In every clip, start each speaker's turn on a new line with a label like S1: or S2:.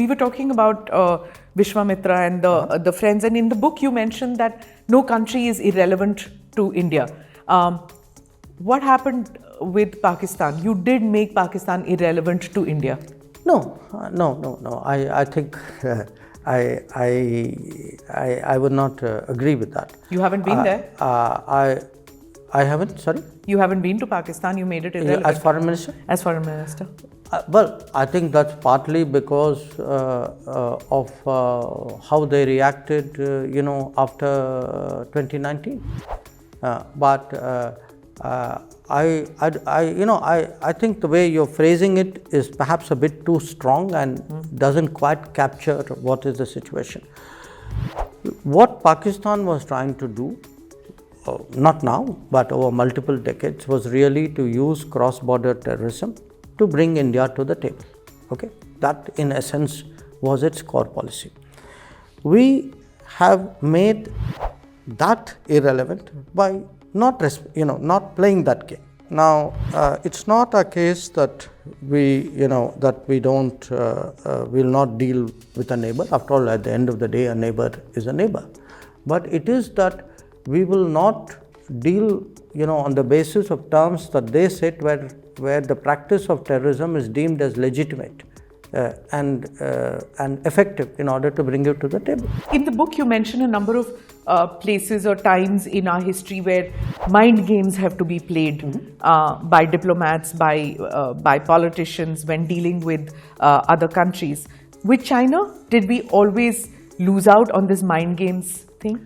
S1: we were talking about Vishwamitra and the friends, and in the book you mentioned that no country is irrelevant to India. What happened with Pakistan? You did make Pakistan irrelevant to India.
S2: No. I think I would not agree with that.
S1: You haven't been there?
S2: I haven't, sorry?
S1: You haven't been to Pakistan, you made it irrelevant.
S2: As foreign minister?
S1: As foreign minister.
S2: Well, I think that's partly because of how they reacted, after 2019. I think the way you're phrasing it is perhaps a bit too strong and doesn't quite capture what is the situation. What Pakistan was trying to do, not now, but over multiple decades, was really to use cross-border terrorism to bring India to the table. Okay, that in essence was its core policy. We have made that irrelevant by not playing that game. Now, it's not a case that we don't will not deal with a neighbor. After all, at the end of the day, a neighbor is a neighbor. But it is that we will not deal, on the basis of terms that they set where the practice of terrorism is deemed as legitimate and effective in order to bring it to the table.
S1: In the book, you mention a number of places or times in our history where mind games have to be played by diplomats, by politicians when dealing with other countries. With China, did we always lose out on this mind games thing?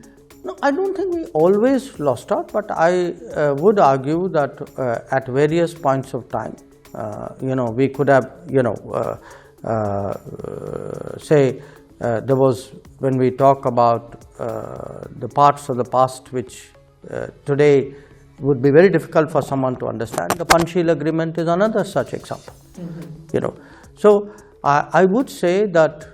S2: No, I don't think we always lost out, but I would argue that at various points of time, we could have, there was, when we talk about the parts of the past which today would be very difficult for someone to understand, the Panchsheel Agreement is another such example. So I would say that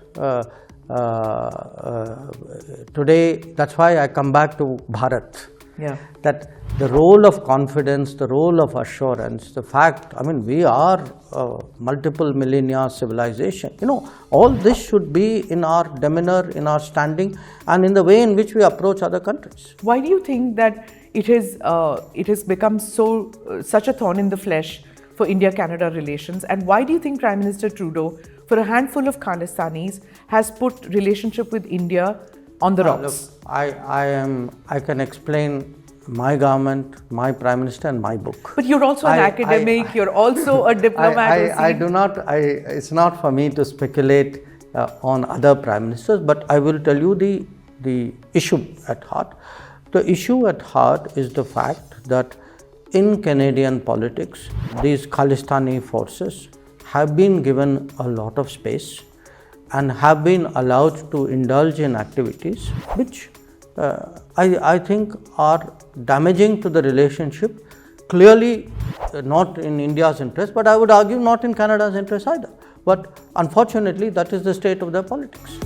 S2: today, that's why I come back to Bharat.
S1: Yeah.
S2: That the role of confidence, the role of assurance, the fact, we are a multiple millennia civilization. All this should be in our demeanor, in our standing, and in the way in which we approach other countries.
S1: Why do you think that it has become such a thorn in the flesh for India-Canada relations? And why do you think Prime Minister Trudeau, for a handful of Khalistanis, has put relationship with India on the rocks?
S2: Look, I can explain my government, my Prime Minister and my book.
S1: But you're also an academic, you're also a diplomat.
S2: I do not, it's not for me to speculate on other Prime Ministers, but I will tell you the issue at heart. The issue at heart is the fact that in Canadian politics, these Khalistani forces have been given a lot of space and have been allowed to indulge in activities which I think are damaging to the relationship, clearly not in India's interest, but I would argue not in Canada's interest either. But unfortunately, that is the state of their politics.